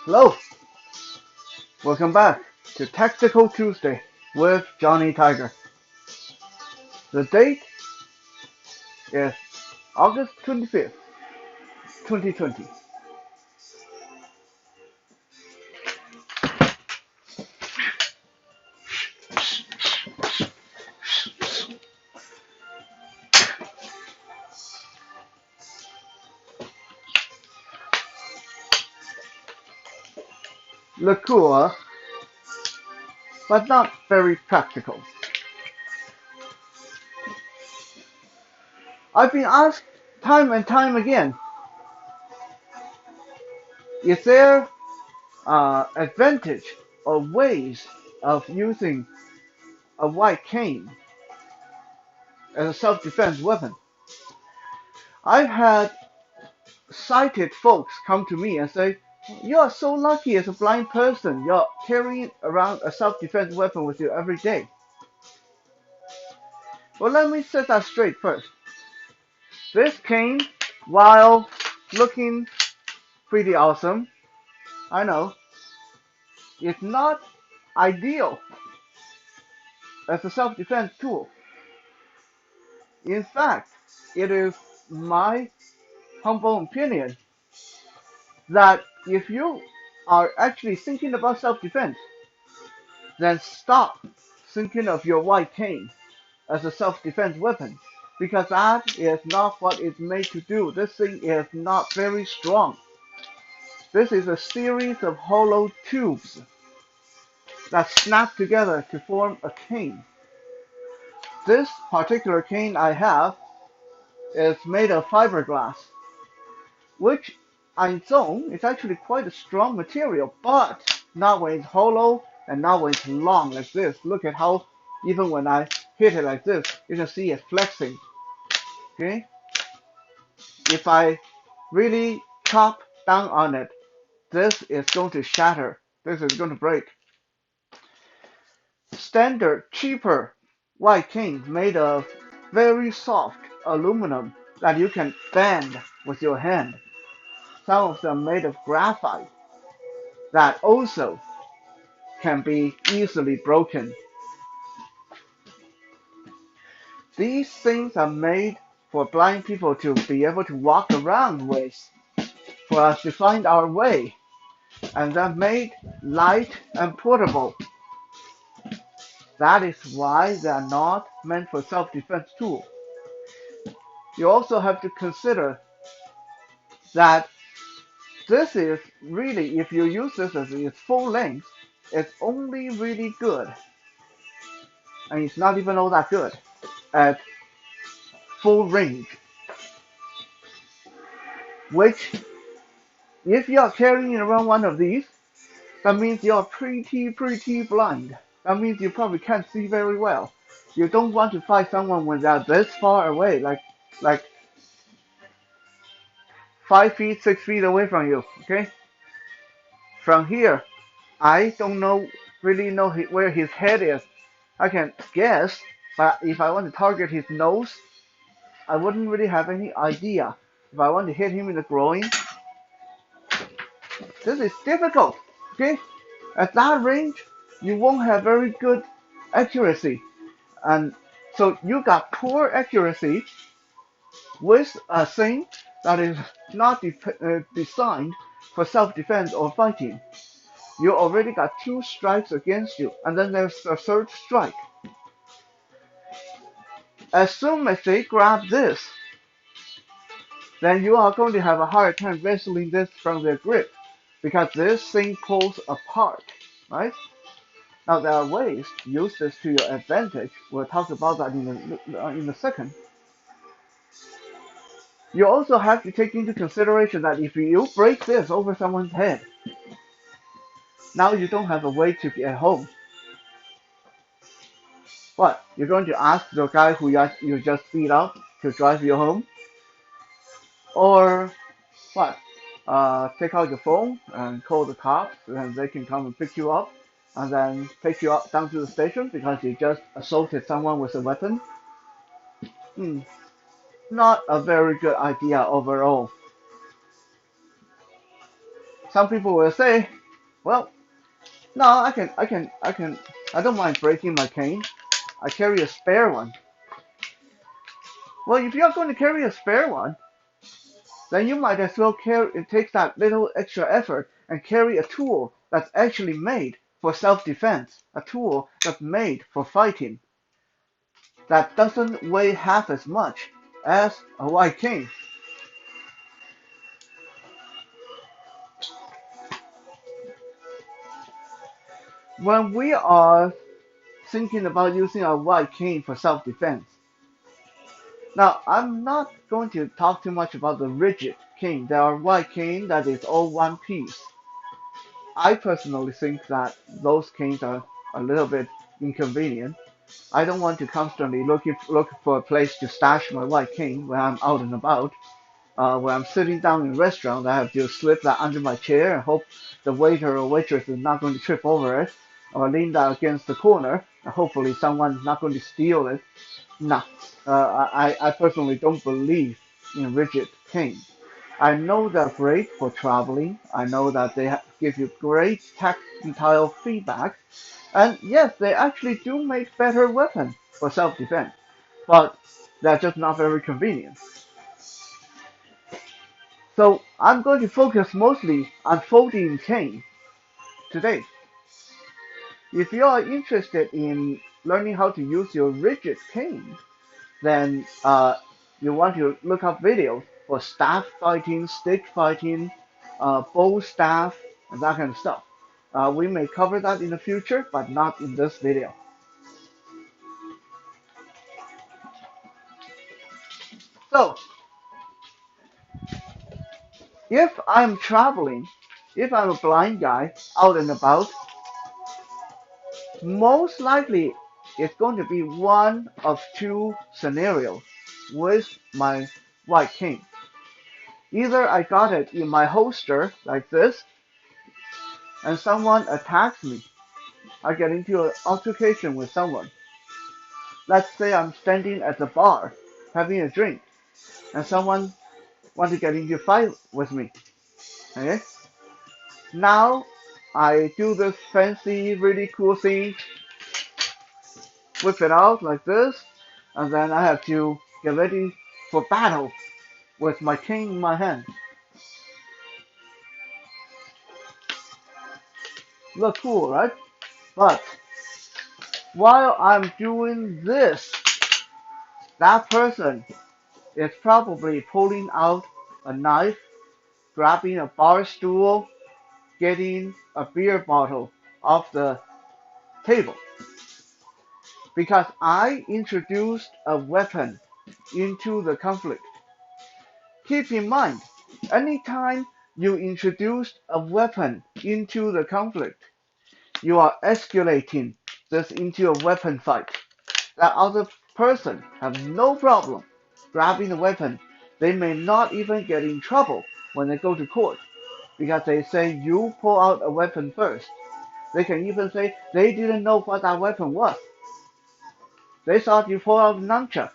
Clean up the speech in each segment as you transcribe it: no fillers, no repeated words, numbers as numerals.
Hello, welcome back to Tactical Tuesday with Johnny Tiger. The date is August 25th, 2020. Liqueur, but not very practical. I've been asked time and time again, is there advantage or ways of using a white cane as a self-defense weapon? I've had sighted folks come to me and say, "You are so lucky as a blind person. You're carrying around a self-defense weapon with you every day." Well, let me set that straight first. This cane, while looking pretty awesome, I know, it's not ideal as a self-defense tool. In fact, it is my humble opinion that if you are actually thinking about self-defense, then stop thinking of your white cane as a self-defense weapon, because that is not what it's made to do. This thing is not very strong. This is a series of hollow tubes that snap together to form a cane. This particular cane I have is made of fiberglass, which on its own is actually quite a strong material, but not when it's hollow and not when it's long like this. Look at how even when I hit it like this, you can see it flexing. Okay? If I really chop down on it, this is going to shatter. This is going to break. Standard, cheaper white cane made of very soft aluminum that you can bend with your hand. Some of them made of graphite that also can be easily broken. These things are made for blind people to be able to walk around with, for us to find our way, and they're made light and portable. That is why they are not meant for self-defense tool. You also have to consider that this is really, if you use this as its full length, it's only really good, and it's not even all that good at full range, which if you are carrying around one of these, that means you're pretty blind. That means you probably can't see very well. You don't want to fight someone when they're this far away, like 5 feet, 6 feet away from you. Okay, from here, I don't really know where his head is. I can guess, but if I want to target his nose, I wouldn't really have any idea. If I want to hit him in the groin, this is difficult. Okay, at that range, you won't have very good accuracy, and so you got poor accuracy with a thing that is not designed for self-defense or fighting. You already got two strikes against you, and then there's a third strike. As soon as they grab this, then you are going to have a hard time wrestling this from their grip, because this thing pulls apart, right? Now there are ways to use this to your advantage. We'll talk about that in a second. You also have to take into consideration that if you break this over someone's head, now you don't have a way to get home. What? You're going to ask the guy who you just beat up to drive you home? Or what? Take out your phone and call the cops, and they can come and pick you up, and then take you up down to the station because you just assaulted someone with a weapon? Hmm, not a very good idea overall. Some people will say, well, no, I don't mind breaking my cane. I carry a spare one. Well, if you're going to carry a spare one, then you might as well take that little extra effort and carry a tool that's actually made for self-defense, a tool that's made for fighting, that doesn't weigh half as much as a white cane. When we are thinking about using a white cane for self-defense, now I'm not going to talk too much about the rigid cane. There are white cane that is all one piece. I personally think that those canes are a little bit inconvenient. I don't want to constantly look for a place to stash my white cane when I'm out and about. When I'm sitting down in a restaurant, I have to slip that under my chair and hope the waiter or waitress is not going to trip over it, or lean that against the corner, and hopefully someone's not going to steal it. No, I personally don't believe in rigid canes. I know they're great for traveling. I know that they give you great tactile feedback. And yes, they actually do make better weapons for self-defense, but they're just not very convenient. So I'm going to focus mostly on folding cane today. If you are interested in learning how to use your rigid cane, then you want to look up videos for staff fighting, stick fighting, bow staff, and that kind of stuff. We may cover that in the future, but not in this video. So, if I'm traveling, if I'm a blind guy out and about, most likely it's going to be one of two scenarios with my white cane. Either I got it in my holster like this, and someone attacks me. I get into an altercation with someone. Let's say I'm standing at the bar having a drink, and someone wants to get into a fight with me. Okay? Now I do this fancy, really cool thing, whip it out like this, and then I have to get ready for battle with my cane in my hand. Look cool, right? But while I'm doing this, that person is probably pulling out a knife, grabbing a bar stool, getting a beer bottle off the table. Because I introduced a weapon into the conflict. Keep in mind, anytime you introduce a weapon into the conflict, you are escalating this into a weapon fight. That other person has no problem grabbing the weapon. They may not even get in trouble when they go to court because they say you pull out a weapon first. They can even say they didn't know what that weapon was. They thought you pulled out a nunchuck.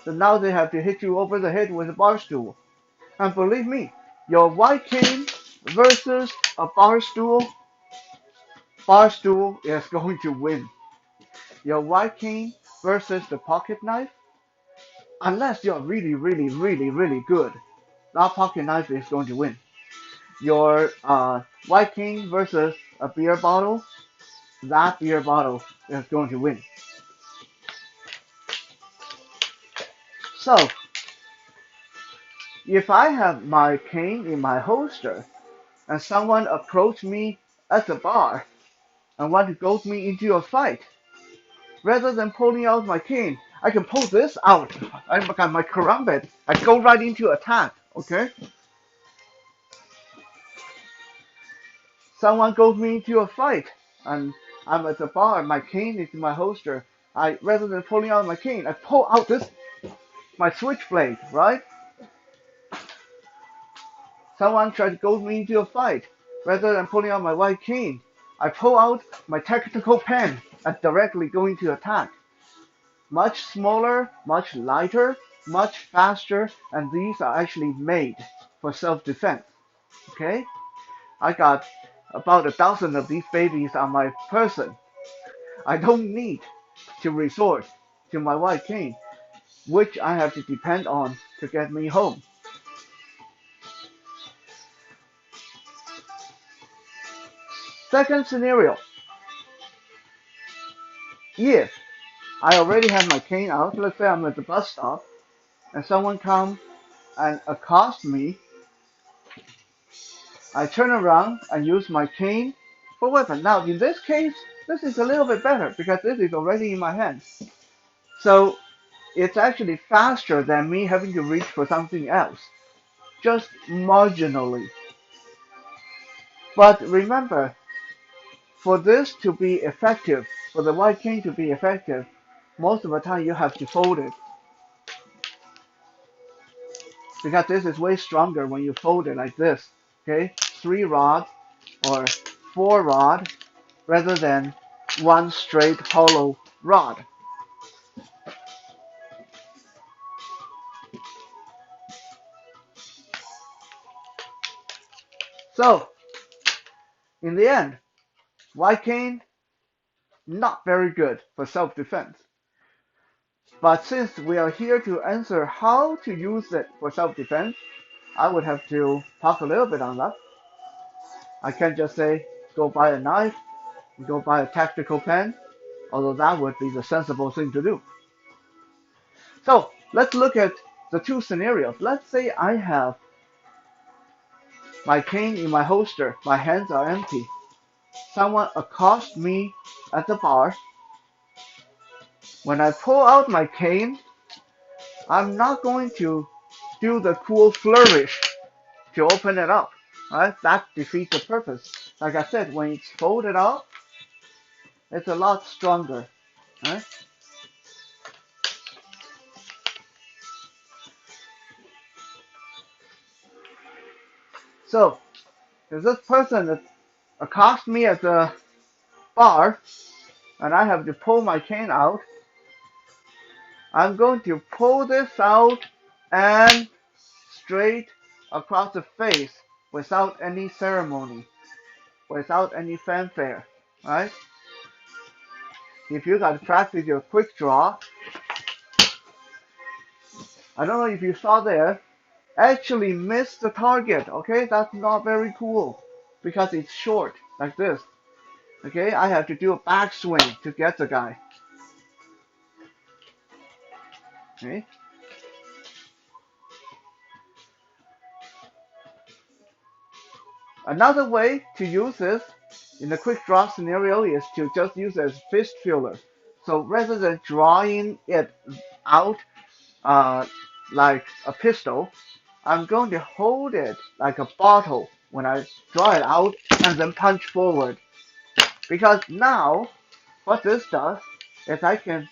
So now they have to hit you over the head with a bar stool. And believe me, your white cane versus a bar stool is going to win. Your white cane versus the pocket knife, unless you're really, really, really, really good, that pocket knife is going to win. Your white cane versus a beer bottle, that beer bottle is going to win. So, if I have my cane in my holster and someone approach me at the bar and want to goad me into a fight, rather than pulling out my cane, I can pull this out. I got my karambit. I go right into attack. Okay. Someone goes me into a fight, and I'm at the bar. My cane is in my holster. I rather than pulling out my cane, I pull out this my switchblade. Right. Someone tried to goad me into a fight. Rather than pulling out my white cane, I pull out my tactical pen and directly go into attack. Much smaller, much lighter, much faster, and these are actually made for self-defense. Okay? I got about 1,000 of these babies on my person. I don't need to resort to my white cane, which I have to depend on to get me home. Second scenario, if I already have my cane out, let's say I'm at the bus stop, and someone comes and accosts me, I turn around and use my cane for weapon. Now, in this case, this is a little bit better because this is already in my hand. So it's actually faster than me having to reach for something else, just marginally. But remember, for this to be effective, for the white cane to be effective, most of the time you have to fold it because this is way stronger when you fold it like this. Okay, 3 rod or 4 rod rather than one straight hollow rod. So in the end, white cane not very good for self-defense. But since we are here to answer how to use it for self-defense, I would have to talk a little bit on that. I can't just say go buy a knife, go buy a tactical pen, although that would be the sensible thing to do. So let's look at the two scenarios. Let's say I have my cane in my holster, my hands are empty. Someone accosts me at the bar. When I pull out my cane, I'm not going to do the cool flourish to open it up. Right? That defeats the purpose. Like I said, when it's folded out, it's a lot stronger. Right? So, if this person that accosts me at the bar and I have to pull my cane out, I'm going to pull this out and straight across the face without any ceremony, without any fanfare, right? If you got to practice your quick draw, I don't know if you saw there, actually missed the target, okay? That's not very cool because it's short, like this. Okay, I have to do a backswing to get the guy. Okay. Another way to use this in the quick draw scenario is to just use it as fist filler. So rather than drawing it out uh, like a pistol, I'm going to hold it like a bottle when I draw it out and then punch forward. Because now, what this does is I can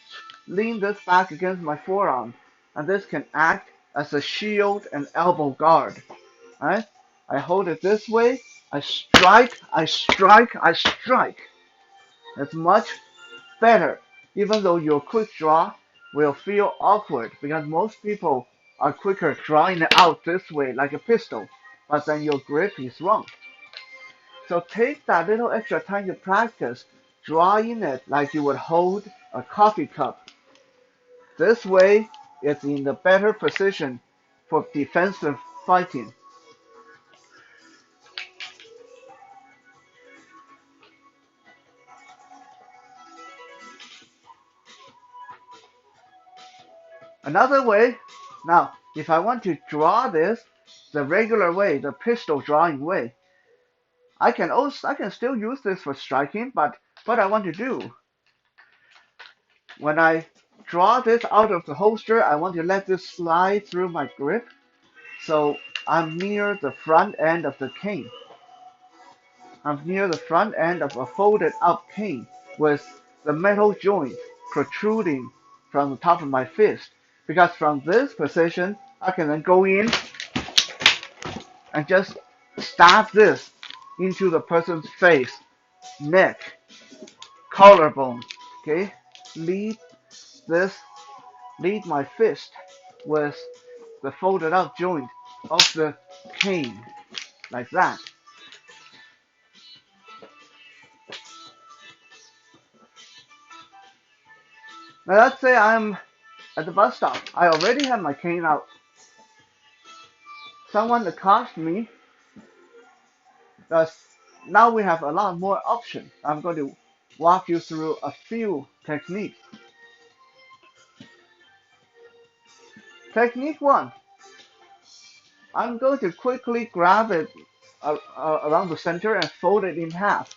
lean this back against my forearm, and this can act as a shield and elbow guard. Right? I hold it this way, I strike, I strike, I strike. It's much better, even though your quick draw will feel awkward because most people are quicker drawing it out this way like a pistol, but then your grip is wrong. So take that little extra time to practice drawing it like you would hold a coffee cup. This way, it's in the better position for defensive fighting. Another way, now, if I want to draw this the regular way, the pistol drawing way, I can still use this for striking, but what I want to do, when I draw this out of the holster, I want to let this slide through my grip, so I'm near the front end of the cane. I'm near the front end of a folded up cane with the metal joint protruding from the top of my fist. Because from this position, I can then go in and just stab this into the person's face, neck, collarbone. Okay, lead this, lead my fist with the folded up joint of the cane, like that. Now let's say I'm at the bus stop. I already have my cane out. Someone accosted me. Thus, now we have a lot more options. I'm going to walk you through a few techniques. Technique 1. I'm going to quickly grab it around the center and fold it in half.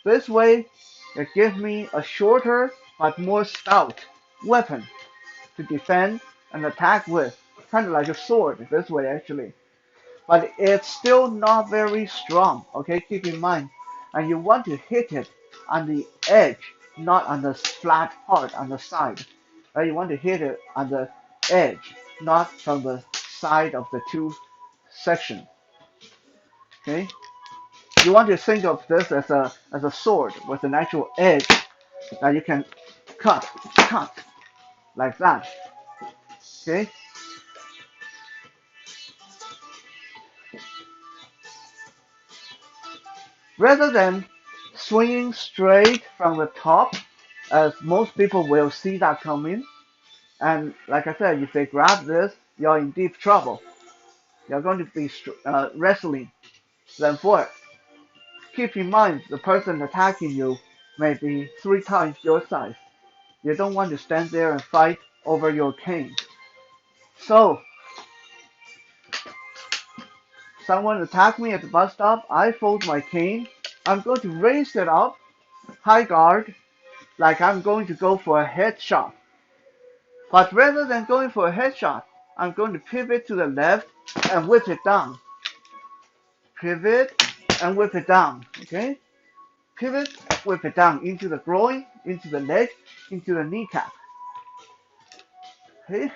This way, it gives me a shorter but more stout weapon to defend and attack with. Kind of like a sword this way actually. But it's still not very strong, okay? Keep in mind. And you want to hit it on the edge, not on the flat part on the side. Right? You want to hit it on the edge, not from the side of the two sections. Okay? You want to think of this as a sword with an actual edge that you can cut like that. Okay? Rather than swinging straight from the top, as most people will see that coming, and like I said, if they grab this, you're in deep trouble. You're going to be wrestling them for it. Keep in mind, the person attacking you may be 3 times your size. You don't want to stand there and fight over your cane. So, someone attacked me at the bus stop, I fold my cane, I'm going to raise it up, high guard, like I'm going to go for a headshot. But rather than going for a headshot, I'm going to pivot to the left and whip it down. Pivot and whip it down. Okay? Pivot, whip it down into the groin, into the leg, into the kneecap. Okay?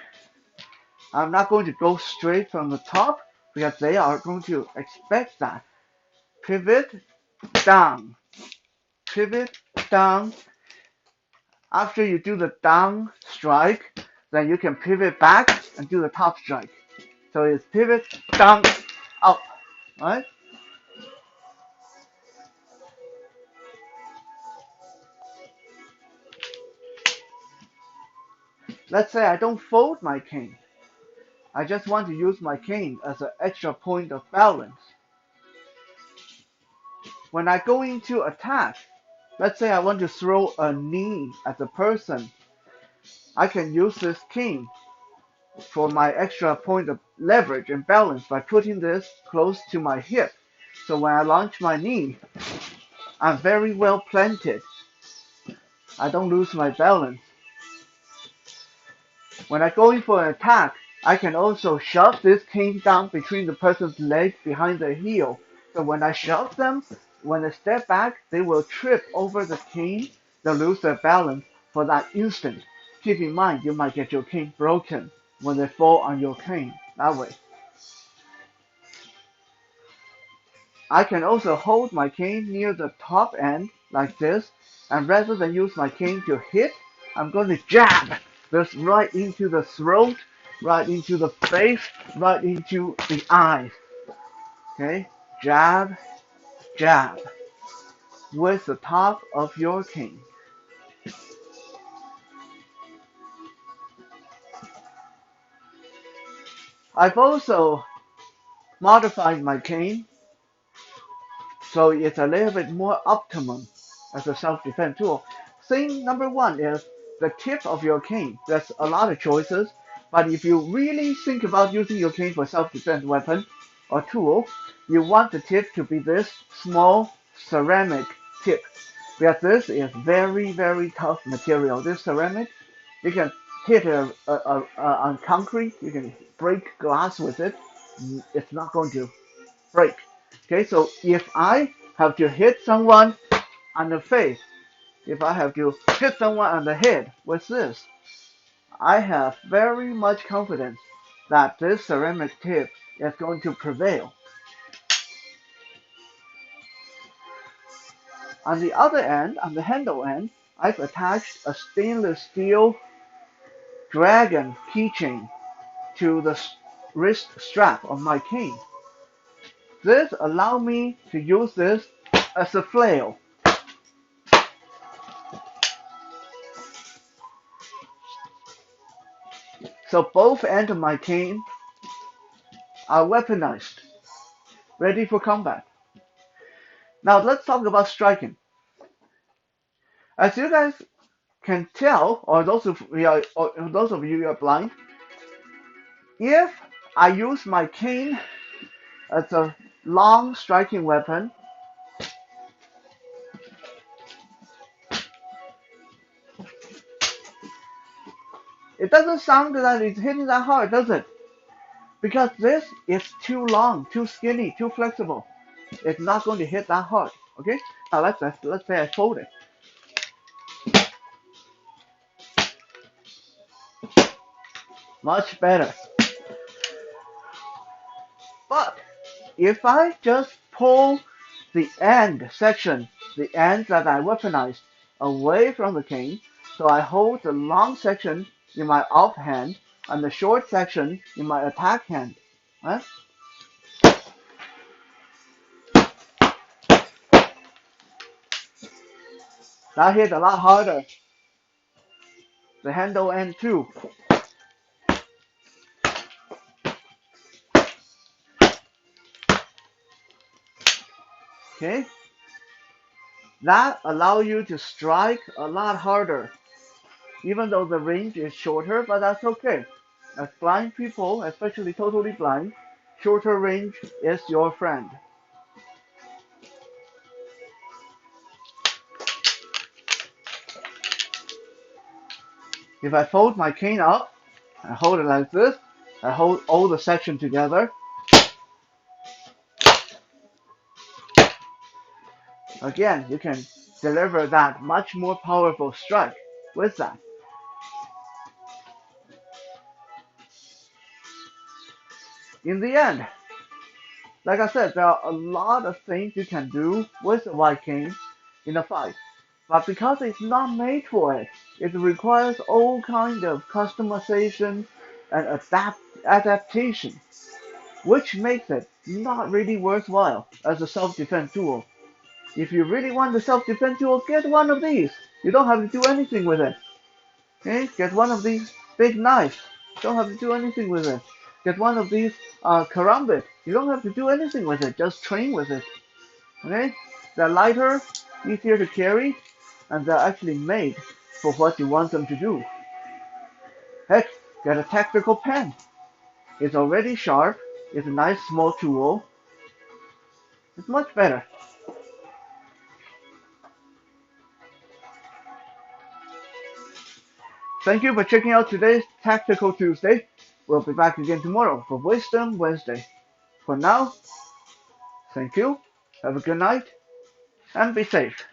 I'm not going to go straight from the top because they are going to expect that. Pivot, down. Pivot, down. After you do the down strike, then you can pivot back and do the top strike. So it's pivot, down, up, right? Let's say I don't fold my cane. I just want to use my cane as an extra point of balance. When I go into attack, let's say I want to throw a knee at the person, I can use this cane for my extra point of leverage and balance by putting this close to my hip. So when I launch my knee, I'm very well planted. I don't lose my balance. When I go in for an attack, I can also shove this cane down between the person's legs behind their heel. So when I shove them, when they step back, they will trip over the cane, they'll lose their balance for that instant. Keep in mind, you might get your cane broken when they fall on your cane that way. I can also hold my cane near the top end like this, and rather than use my cane to hit, I'm going to jab this right into the throat, right into the face, right into the eyes. Okay? Jab, jab with the top of your cane. I've also modified my cane so it's a little bit more optimum as a self-defense tool. Thing number 1 is the tip of your cane. There's a lot of choices, but if you really think about using your cane for self-defense weapon or tool, you want the tip to be this small ceramic tip, because this is very, very tough material. This ceramic, you can hit it on concrete, you can break glass with it, it's not going to break. Okay, so if I have to hit someone on the face, if I have to hit someone on the head with this, I have very much confidence that this ceramic tip is going to prevail. On the other end, on the handle end, I've attached a stainless steel dragon keychain to the wrist strap of my cane. This allows me to use this as a flail. So both ends of my cane are weaponized, ready for combat. Now let's talk about striking. As you guys can tell, or those of you who are blind, if I use my cane as a long striking weapon, it doesn't sound that it's hitting that hard, does it? Because this is too long, too skinny, too flexible. It's not going to hit that hard. Okay? Now let's say I fold it. Much better. But if I just pull the end section, the end that I weaponized, away from the cane, so I hold the long section in my offhand and the short section in my attack hand. Right? That hit a lot harder. The handle end too. Okay? That allows you to strike a lot harder. Even though the range is shorter, but that's okay. As blind people, especially totally blind, shorter range is your friend. If I fold my cane up, I hold it like this, I hold all the section together. Again, you can deliver that much more powerful strike with that. In the end, like I said, there are a lot of things you can do with the white cane in a fight. But because it's not made for it, it requires all kind of customization and adaptation, which makes it not really worthwhile as a self-defense tool. If you really want the self-defense tool, get one of these. You don't have to do anything with it. Okay? Get one of these big knives. Don't have to do anything with it. Get one of these karambit. You don't have to do anything with it. Just train with it. Okay? They're lighter, easier to carry, and they're actually made for what you want them to do. Heck, get a tactical pen. It's already sharp. It's a nice small tool. It's much better. Thank you for checking out today's Tactical Tuesday. We'll be back again tomorrow for Wisdom Wednesday. For now, thank you, have a good night, and be safe.